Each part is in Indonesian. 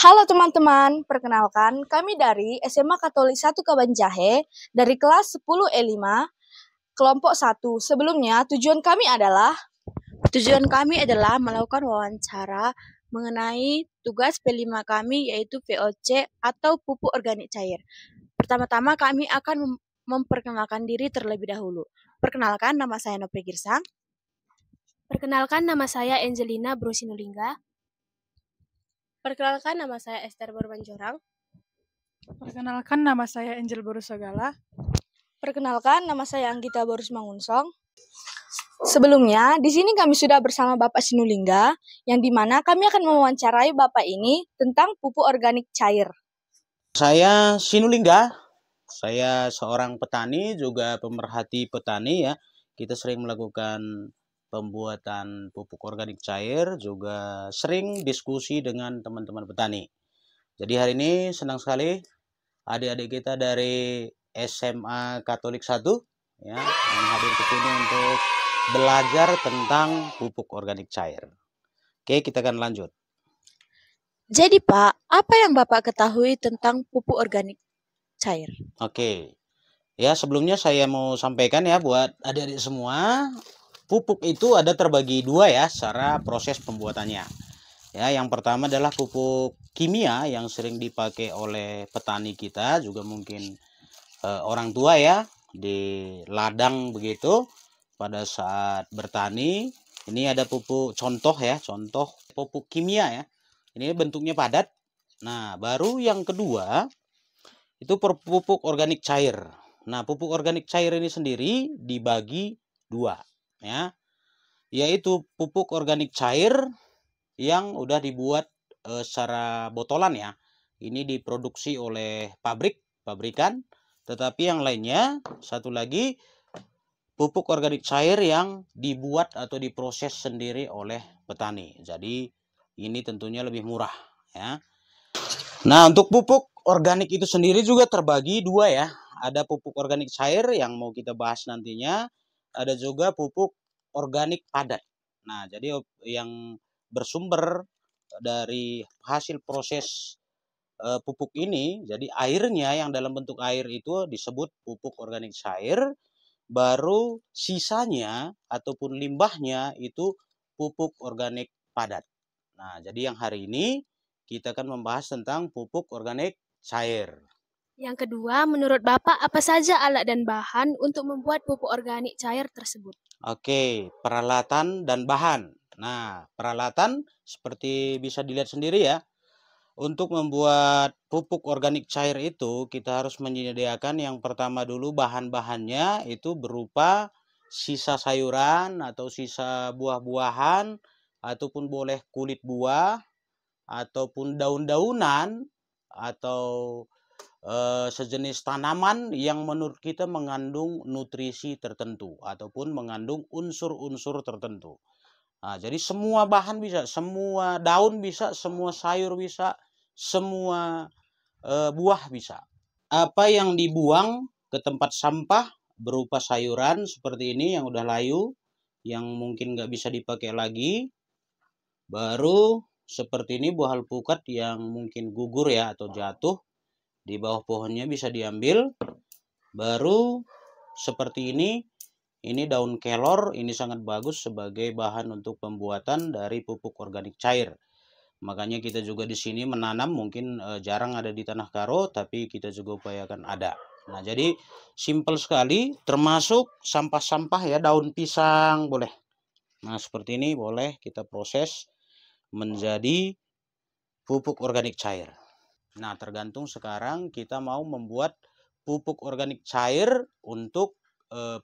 Halo teman-teman, perkenalkan kami dari SMA Katolik 1 Kabanjahe dari kelas 10E5 kelompok 1. Sebelumnya tujuan kami adalah melakukan wawancara mengenai tugas P5 kami yaitu VOC atau pupuk organik cair. Pertama-tama kami akan memperkenalkan diri terlebih dahulu. Perkenalkan, nama saya Nopri Girsang. Perkenalkan, nama saya Angelina Brusinulingga. Perkenalkan, nama saya Esther Borbanjorang. Perkenalkan, nama saya Angel Borusagala. Perkenalkan, nama saya Anggita Borus Mangunsong. Sebelumnya, di sini kami sudah bersama Bapak Sinulingga, yang dimana kami akan mewawancarai Bapak ini tentang pupuk organik cair. Saya Sinulingga, saya seorang petani, juga pemerhati petani ya. Kita sering melakukan pembuatan pupuk organik cair, juga sering diskusi dengan teman-teman petani. Jadi hari ini senang sekali adik-adik kita dari SMA Katolik 1 ya, yang hadir ke sini untuk belajar tentang pupuk organik cair. Oke, kita akan lanjut. Jadi Pak, apa yang Bapak ketahui tentang pupuk organik cair? Oke, ya sebelumnya saya mau sampaikan ya buat adik-adik semua, pupuk itu ada terbagi dua ya secara proses pembuatannya. Ya, yang pertama adalah pupuk kimia yang sering dipakai oleh petani kita, juga mungkin orang tua ya di ladang begitu pada saat bertani. Ini ada pupuk contoh pupuk kimia ya. Ini bentuknya padat. Nah, baru yang kedua itu pupuk organik cair. Nah, pupuk organik cair ini sendiri dibagi dua ya, yaitu pupuk organik cair yang udah dibuat secara botolan ya. Ini diproduksi oleh pabrikan, tetapi yang lainnya satu lagi pupuk organik cair yang dibuat atau diproses sendiri oleh petani. Jadi ini tentunya lebih murah ya. Nah, untuk pupuk organik itu sendiri juga terbagi dua ya. Ada pupuk organik cair yang mau kita bahas nantinya, ada juga pupuk organik padat. Nah, jadi yang bersumber dari hasil proses pupuk ini, jadi airnya yang dalam bentuk air itu disebut pupuk organik cair, baru sisanya ataupun limbahnya itu pupuk organik padat. Nah, jadi yang hari ini kita akan membahas tentang pupuk organik cair. Yang kedua, menurut Bapak apa saja alat dan bahan untuk membuat pupuk organik cair tersebut? Oke, peralatan dan bahan. Nah, peralatan seperti bisa dilihat sendiri ya. Untuk membuat pupuk organik cair itu kita harus menyediakan yang pertama dulu bahan-bahannya itu berupa sisa sayuran atau sisa buah-buahan, ataupun boleh kulit buah, ataupun daun-daunan, atau sejenis tanaman yang menurut kita mengandung nutrisi tertentu ataupun mengandung unsur-unsur tertentu. Nah, jadi semua bahan bisa, semua daun bisa, semua sayur bisa, semua buah bisa. Apa yang dibuang ke tempat sampah berupa sayuran seperti ini yang udah layu, yang mungkin nggak bisa dipakai lagi. Baru seperti ini buah alpukat yang mungkin gugur ya atau jatuh di bawah pohonnya bisa diambil. Baru seperti ini daun kelor, ini sangat bagus sebagai bahan untuk pembuatan dari pupuk organik cair. Makanya kita juga di sini menanam, mungkin jarang ada di Tanah Karo, tapi kita juga upayakan ada. Nah, jadi simpel sekali, termasuk sampah-sampah ya, daun pisang boleh. Nah, seperti ini boleh kita proses menjadi pupuk organik cair. Nah, tergantung sekarang kita mau membuat pupuk organik cair untuk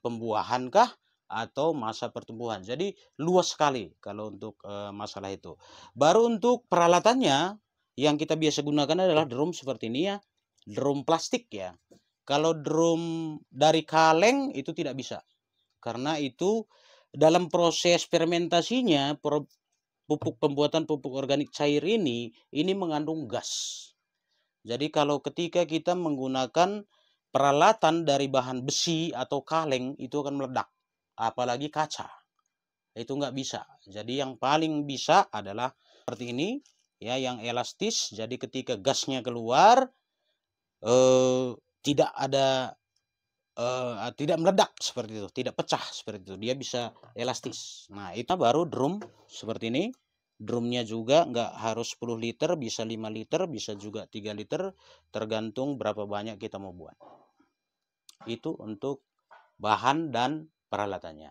pembuahan kah atau masa pertumbuhan. Jadi luas sekali kalau untuk masalah itu. Baru untuk peralatannya yang kita biasa gunakan adalah drum seperti ini ya. Drum plastik ya. Kalau drum dari kaleng itu tidak bisa. Karena itu dalam proses fermentasinya pembuatan pupuk organik cair ini mengandung gas. Jadi kalau ketika kita menggunakan peralatan dari bahan besi atau kaleng itu akan meledak. Apalagi kaca. Itu nggak bisa. Jadi yang paling bisa adalah seperti ini. ya, yang elastis. Jadi ketika gasnya keluar tidak ada tidak meledak seperti itu, tidak pecah seperti itu, dia bisa elastis. Nah, itu baru drum seperti ini. Drumnya juga nggak harus 10 liter, bisa 5 liter, bisa juga 3 liter, tergantung berapa banyak kita mau buat. Itu untuk bahan dan peralatannya.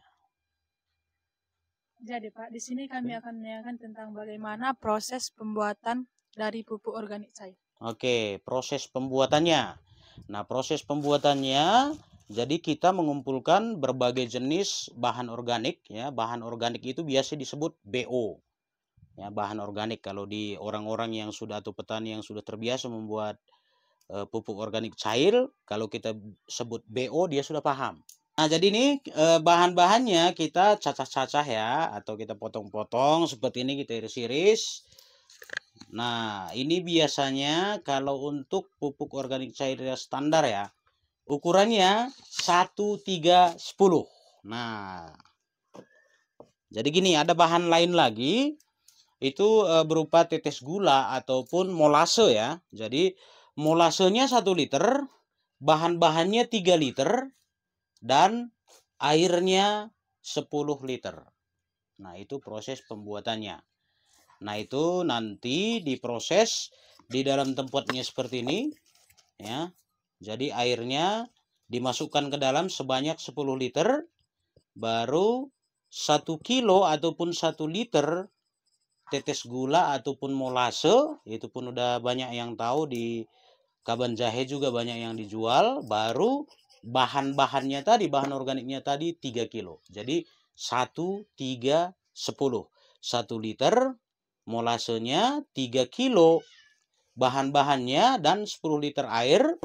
Jadi Pak, di sini kami akan menanyakan tentang bagaimana proses pembuatan dari pupuk organik cair. Oke, proses pembuatannya. Nah, proses pembuatannya, jadi kita mengumpulkan berbagai jenis bahan organik, ya. Bahan organik itu biasa disebut BO. Ya, bahan organik kalau di orang-orang yang sudah, atau petani yang sudah terbiasa membuat pupuk organik cair, kalau kita sebut BO dia sudah paham. Nah, jadi ini bahan-bahannya kita cacah-cacah ya, atau kita potong-potong seperti ini, kita iris-iris. Nah, ini biasanya kalau untuk pupuk organik cair standar ya, ukurannya 1, 3, 10. Nah, jadi gini, ada bahan lain lagi, itu berupa tetes gula ataupun molase ya. Jadi molasenya 1 liter, bahan-bahannya 3 liter, dan airnya 10 liter. Nah, itu proses pembuatannya. Nah, itu nanti diproses di dalam tempatnya seperti ini ya. Jadi airnya dimasukkan ke dalam sebanyak 10 liter, baru 1 kilo ataupun 1 liter tetes gula ataupun molase, itu pun udah banyak yang tahu, di Kaban Jahe juga banyak yang dijual. Baru bahan-bahannya tadi, bahan organiknya tadi 3 kilo. Jadi 1, 3, 10. 1 liter molasenya, 3 kilo bahan-bahannya, dan 10 liter air.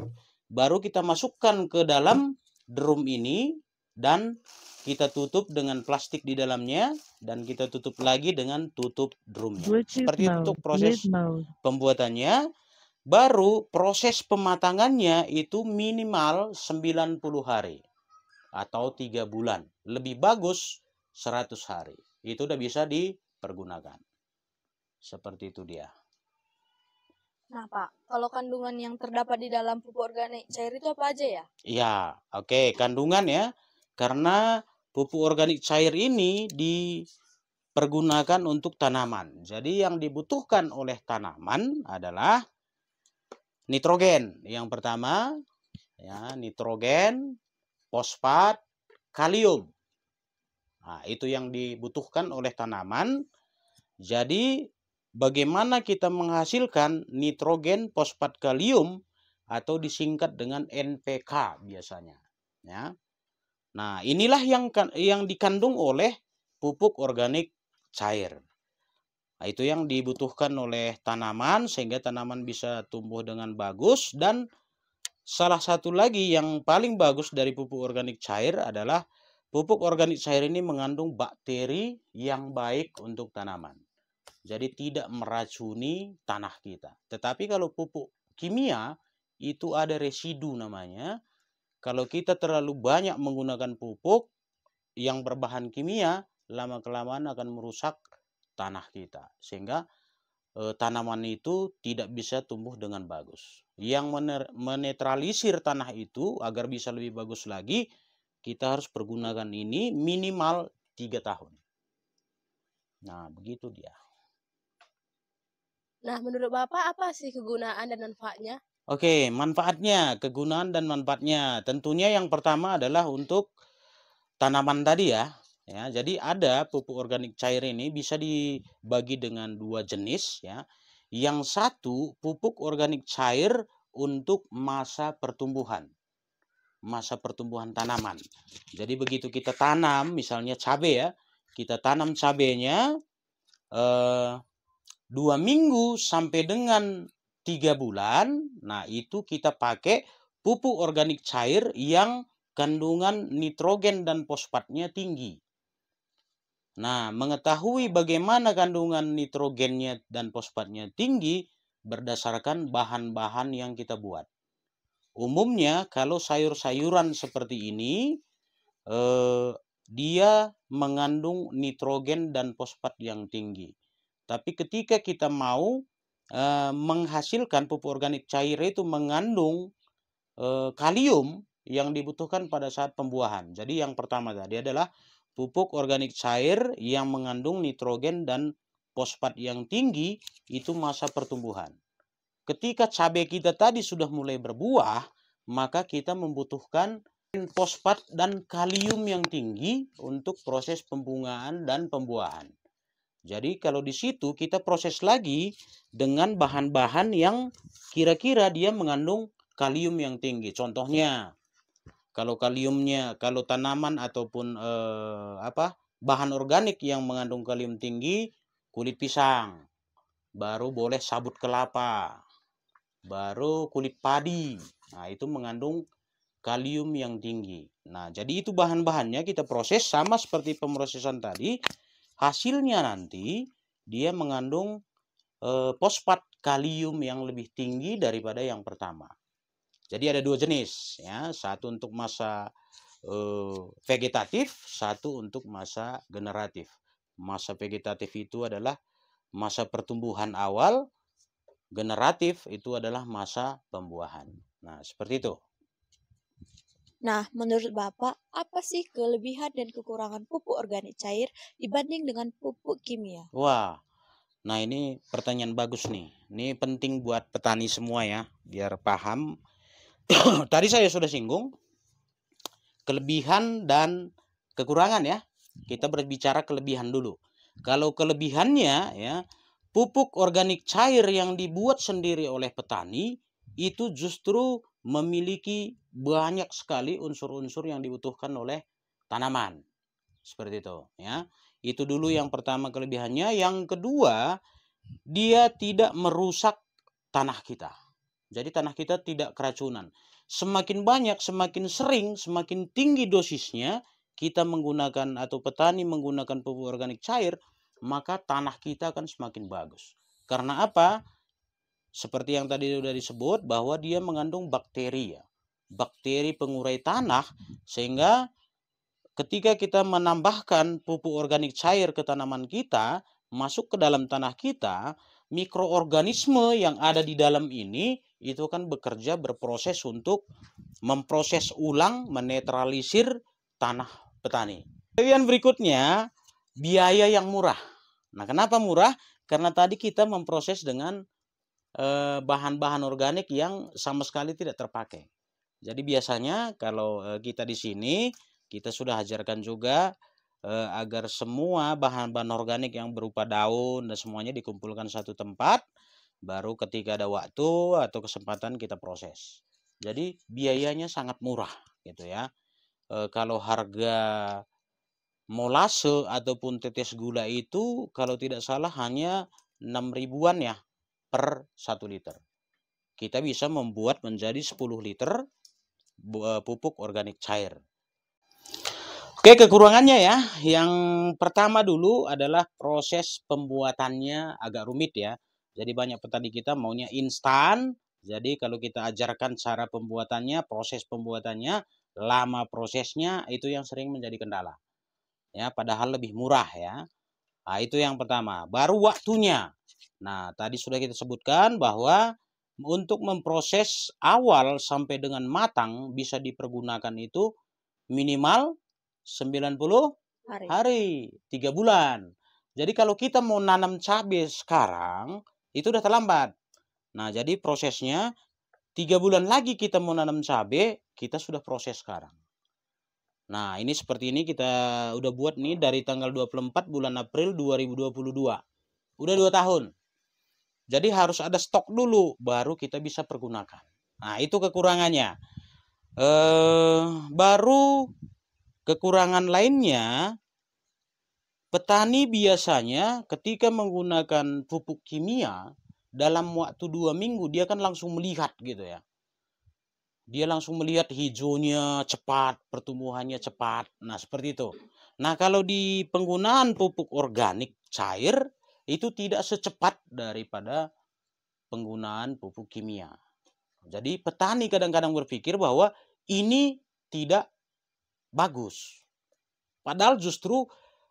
Baru kita masukkan ke dalam drum ini, dan kita tutup dengan plastik di dalamnya, dan kita tutup lagi dengan tutup drumnya. Seperti itu untuk proses pembuatannya. Baru proses pematangannya itu minimal 90 hari atau 3 bulan. Lebih bagus 100 hari. Itu udah bisa dipergunakan. Seperti itu dia. Nah Pak, kalau kandungan yang terdapat di dalam pupuk organik cair itu apa aja ya? Iya, oke, kandungan ya. Karena pupuk organik cair ini dipergunakan untuk tanaman. Jadi yang dibutuhkan oleh tanaman adalah nitrogen. Yang pertama ya, nitrogen, fosfat, kalium. Nah, itu yang dibutuhkan oleh tanaman. Jadi bagaimana kita menghasilkan nitrogen, fosfat, kalium, atau disingkat dengan NPK biasanya ya. Nah, inilah yang dikandung oleh pupuk organik cair. Nah, itu yang dibutuhkan oleh tanaman sehingga tanaman bisa tumbuh dengan bagus. Dan salah satu lagi yang paling bagus dari pupuk organik cair adalah pupuk organik cair ini mengandung bakteri yang baik untuk tanaman. Jadi tidak meracuni tanah kita. Tetapi kalau pupuk kimia itu ada residu namanya. Kalau kita terlalu banyak menggunakan pupuk yang berbahan kimia, lama-kelamaan akan merusak tanah kita. Sehingga tanaman itu tidak bisa tumbuh dengan bagus. Yang menetralisir tanah itu agar bisa lebih bagus lagi, kita harus pergunakan ini minimal 3 tahun. Nah, begitu dia. Nah, menurut Bapak apa sih kegunaan dan manfaatnya? Oke, manfaatnya, kegunaan dan manfaatnya. Tentunya yang pertama adalah untuk tanaman tadi ya. Ya, jadi ada pupuk organik cair ini bisa dibagi dengan 2 jenis ya. Yang satu pupuk organik cair untuk masa pertumbuhan. Masa pertumbuhan tanaman. Jadi begitu kita tanam misalnya cabai ya, kita tanam cabainya 2 minggu sampai dengan 3 bulan, nah itu kita pakai pupuk organik cair yang kandungan nitrogen dan fosfatnya tinggi. Nah, mengetahui bagaimana kandungan nitrogennya dan fosfatnya tinggi berdasarkan bahan-bahan yang kita buat. Umumnya kalau sayur-sayuran seperti ini, dia mengandung nitrogen dan fosfat yang tinggi. Tapi ketika kita mau menghasilkan pupuk organik cair itu mengandung kalium yang dibutuhkan pada saat pembuahan. Jadi yang pertama tadi adalah pupuk organik cair yang mengandung nitrogen dan fosfat yang tinggi itu masa pertumbuhan. Ketika cabai kita tadi sudah mulai berbuah, maka kita membutuhkan fosfat dan kalium yang tinggi untuk proses pembungaan dan pembuahan. Jadi kalau di situ kita proses lagi dengan bahan-bahan yang kira-kira dia mengandung kalium yang tinggi. Contohnya, kalau tanaman ataupun bahan organik yang mengandung kalium tinggi, kulit pisang, baru boleh sabut kelapa, baru kulit padi. Nah, itu mengandung kalium yang tinggi. Nah, jadi itu bahan-bahannya kita proses sama seperti pemrosesan tadi. Hasilnya nanti dia mengandung fosfat kalium yang lebih tinggi daripada yang pertama. Jadi ada dua jenis, ya. Satu untuk masa vegetatif, satu untuk masa generatif. Masa vegetatif itu adalah masa pertumbuhan awal, generatif itu adalah masa pembuahan. Nah, seperti itu. Nah, menurut Bapak, apa sih kelebihan dan kekurangan pupuk organik cair dibanding dengan pupuk kimia? Wah, nah ini pertanyaan bagus nih. Ini penting buat petani semua ya, biar paham. Tadi saya sudah singgung kelebihan dan kekurangan ya. Kita berbicara kelebihan dulu. Kalau kelebihannya ya, pupuk organik cair yang dibuat sendiri oleh petani itu justru memiliki banyak sekali unsur-unsur yang dibutuhkan oleh tanaman. Seperti itu ya. Itu dulu yang pertama kelebihannya. Yang kedua, dia tidak merusak tanah kita. Jadi tanah kita tidak keracunan. Semakin banyak, semakin sering, semakin tinggi dosisnya kita menggunakan atau petani menggunakan pupuk organik cair, maka tanah kita akan semakin bagus. Karena apa? Seperti yang tadi sudah disebut bahwa dia mengandung bakteri ya. Bakteri pengurai tanah, sehingga ketika kita menambahkan pupuk organik cair ke tanaman kita, masuk ke dalam tanah kita, mikroorganisme yang ada di dalam ini itu kan bekerja berproses untuk memproses ulang, menetralisir tanah petani. Kemudian berikutnya, biaya yang murah. Nah, kenapa murah? Karena tadi kita memproses dengan bahan-bahan organik yang sama sekali tidak terpakai. Jadi biasanya kalau kita di sini, kita sudah ajarkan juga agar semua bahan-bahan organik yang berupa daun dan semuanya dikumpulkan satu tempat, baru ketika ada waktu atau kesempatan kita proses. Jadi biayanya sangat murah gitu ya. Kalau harga molase ataupun tetes gula itu kalau tidak salah hanya 6 ribuan ya per 1 liter. Kita bisa membuat menjadi 10 liter pupuk organik cair. Oke, kekurangannya ya. Yang pertama dulu adalah proses pembuatannya agak rumit ya. Jadi banyak petani kita maunya instan. Jadi kalau kita ajarkan cara pembuatannya, proses pembuatannya, lama prosesnya, itu yang sering menjadi kendala. Ya, padahal lebih murah ya. Nah, itu yang pertama. Baru waktunya. Nah, tadi sudah kita sebutkan bahwa untuk memproses awal sampai dengan matang bisa dipergunakan itu minimal 90 hari, 3 bulan. Jadi kalau kita mau nanam cabai sekarang, itu udah terlambat. Nah, jadi prosesnya 3 bulan lagi kita mau nanam cabai, kita sudah proses sekarang. Nah, ini seperti ini kita udah buat nih dari tanggal 24 bulan April 2022. Udah 2 tahun. Jadi harus ada stok dulu, baru kita bisa pergunakan. Nah, itu kekurangannya. Baru kekurangan lainnya, petani biasanya ketika menggunakan pupuk kimia, dalam waktu 2 minggu dia kan langsung melihat gitu ya. Dia langsung melihat hijaunya cepat, pertumbuhannya cepat. Nah, seperti itu. Nah, kalau di penggunaan pupuk organik cair, itu tidak secepat daripada penggunaan pupuk kimia. Jadi petani kadang-kadang berpikir bahwa ini tidak bagus. Padahal justru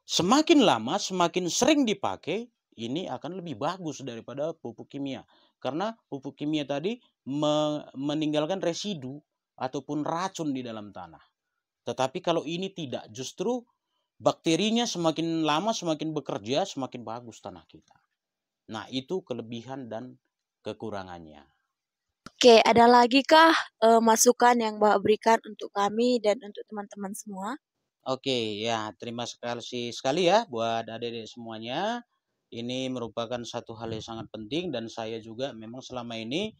semakin lama, semakin sering dipakai, ini akan lebih bagus daripada pupuk kimia. Karena pupuk kimia tadi meninggalkan residu ataupun racun di dalam tanah. Tetapi kalau ini tidak, justru bakterinya semakin lama semakin bekerja, semakin bagus tanah kita. Nah, itu kelebihan dan kekurangannya. Oke, ada lagi kah masukan yang Bapak berikan untuk kami dan untuk teman-teman semua? Oke, ya terima sekali ya buat adik-adik semuanya. Ini merupakan satu hal yang sangat penting dan saya juga memang selama ini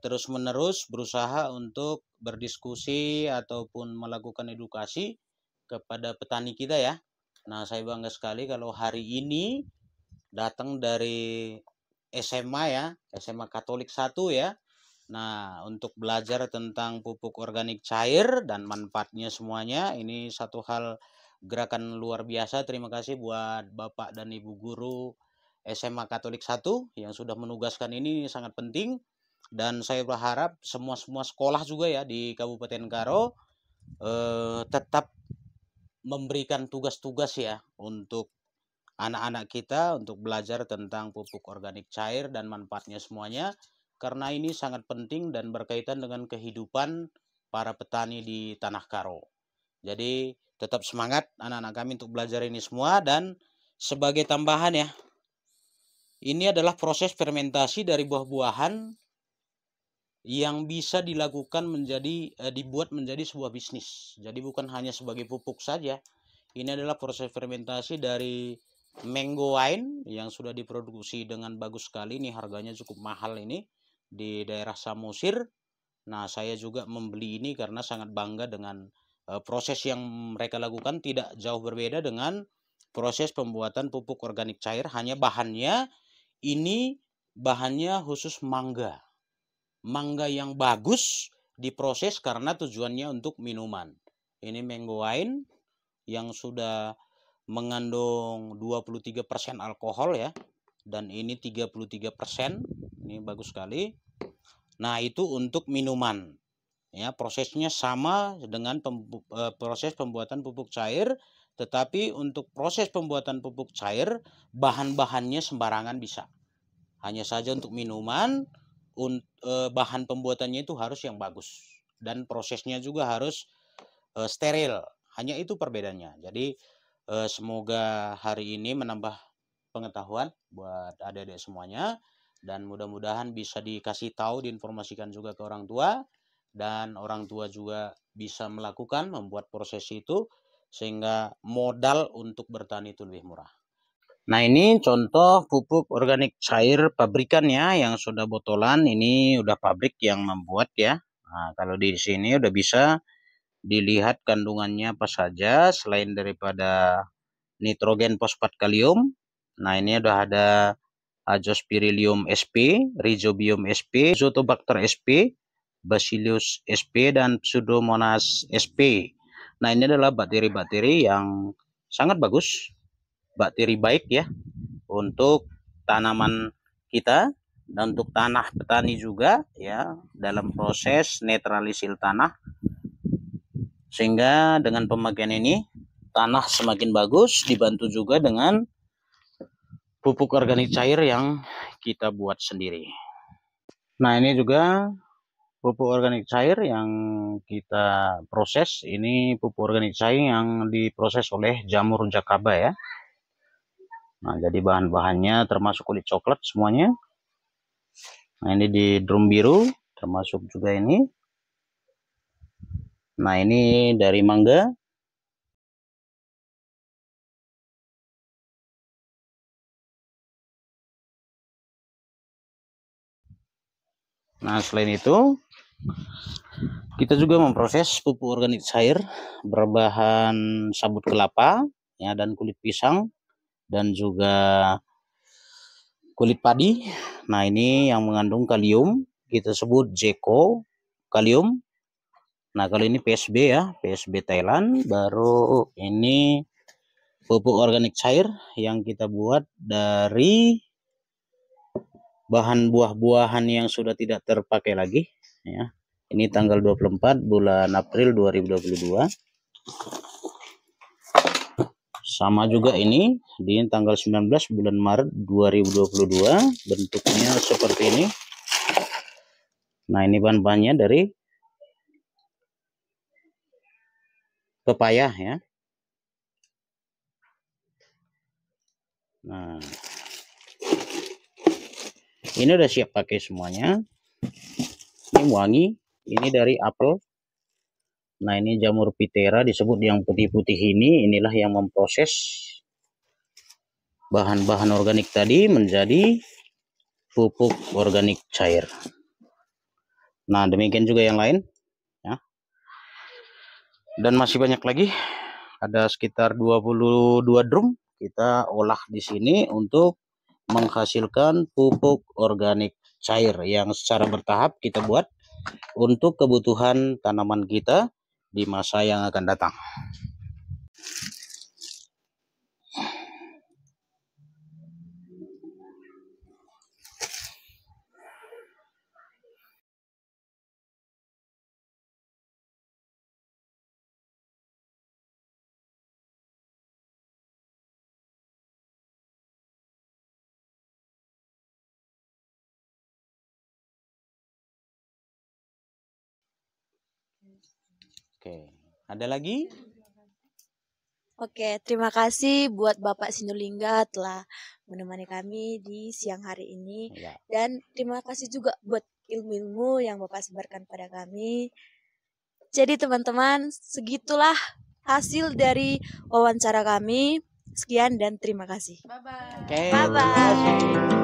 terus-menerus berusaha untuk berdiskusi ataupun melakukan edukasi kepada petani kita ya. Nah, saya bangga sekali kalau hari ini datang dari SMA ya, SMA Katolik 1 ya. Nah, untuk belajar tentang pupuk organik cair dan manfaatnya semuanya, ini satu hal gerakan luar biasa. Terima kasih buat Bapak dan Ibu guru SMA Katolik 1 yang sudah menugaskan ini sangat penting. Dan saya berharap semua sekolah juga ya di Kabupaten Karo tetap memberikan tugas-tugas ya untuk anak-anak kita untuk belajar tentang pupuk organik cair dan manfaatnya semuanya, karena ini sangat penting dan berkaitan dengan kehidupan para petani di Tanah Karo. Jadi tetap semangat anak-anak kami untuk belajar ini semua. Dan sebagai tambahan ya, ini adalah proses fermentasi dari buah-buahan yang bisa dilakukan dibuat menjadi sebuah bisnis. Jadi bukan hanya sebagai pupuk saja. Ini adalah proses fermentasi dari mango wine yang sudah diproduksi dengan bagus sekali. Ini harganya cukup mahal ini di daerah Samosir. Nah, saya juga membeli ini karena sangat bangga dengan proses yang mereka lakukan. Tidak jauh berbeda dengan proses pembuatan pupuk organik cair. Hanya bahannya khusus mangga. Mangga yang bagus diproses karena tujuannya untuk minuman. Ini mango wine yang sudah mengandung 23% alkohol ya, dan ini 33%. Ini bagus sekali. Nah, itu untuk minuman ya. Prosesnya sama dengan proses pembuatan pupuk cair, tetapi untuk proses pembuatan pupuk cair bahan-bahannya sembarangan bisa. Hanya saja untuk minuman bahan pembuatannya itu harus yang bagus dan prosesnya juga harus steril. Hanya itu perbedaannya. Jadi semoga hari ini menambah pengetahuan buat adik-adik semuanya, dan mudah-mudahan bisa dikasih tahu, diinformasikan juga ke orang tua, dan orang tua juga bisa melakukan membuat proses itu sehingga modal untuk bertani itu lebih murah. Nah, ini contoh pupuk organik cair pabrikannya yang sudah botolan. Ini udah pabrik yang membuat ya. Nah, kalau di sini udah bisa dilihat kandungannya apa saja selain daripada nitrogen, fosfat, kalium. Nah, ini udah ada Azospirillum sp, Rhizobium sp, Azotobacter sp, Bacillus sp, dan Pseudomonas sp. Nah, ini adalah bakteri-bakteri yang sangat bagus, bakteri baik ya untuk tanaman kita dan untuk tanah petani juga ya, dalam proses netralisir tanah, sehingga dengan pemakaian ini tanah semakin bagus, dibantu juga dengan pupuk organik cair yang kita buat sendiri. Nah, ini juga pupuk organik cair yang kita proses. Ini pupuk organik cair yang diproses oleh Jamur Jakaba ya. Nah, jadi bahan-bahannya termasuk kulit coklat semuanya. Nah, ini di drum biru termasuk juga ini. Nah, ini dari mangga. Nah, selain itu kita juga memproses pupuk organik cair berbahan sabut kelapa ya, dan kulit pisang, dan juga kulit padi. Nah, ini yang mengandung kalium, kita sebut Jeko kalium. Nah, kalau ini PSB ya, PSB Thailand. Baru ini pupuk organik cair yang kita buat dari bahan buah-buahan yang sudah tidak terpakai lagi ya. Ini tanggal 24 bulan April 2022. Sama juga ini di tanggal 19 bulan Maret 2022, bentuknya seperti ini. Nah, ini bahan-bahannya dari pepaya ya. Nah, ini udah siap pakai semuanya. Ini wangi, ini dari apel. Nah, ini jamur pitera disebut yang putih-putih ini. Inilah yang memproses bahan-bahan organik tadi menjadi pupuk organik cair. Nah, demikian juga yang lain ya. Dan masih banyak lagi. Ada sekitar 22 drum kita olah di sini untuk menghasilkan pupuk organik cair yang secara bertahap kita buat untuk kebutuhan tanaman kita di masa yang akan datang. Oke, ada lagi? Oke, terima kasih buat Bapak Sinulinga telah menemani kami di siang hari ini. Ya. Dan terima kasih juga buat ilmu-ilmu yang Bapak sebarkan pada kami. Jadi teman-teman, segitulah hasil dari wawancara kami. Sekian dan terima kasih. Bye-bye. Oke, Bye-bye. terima kasih.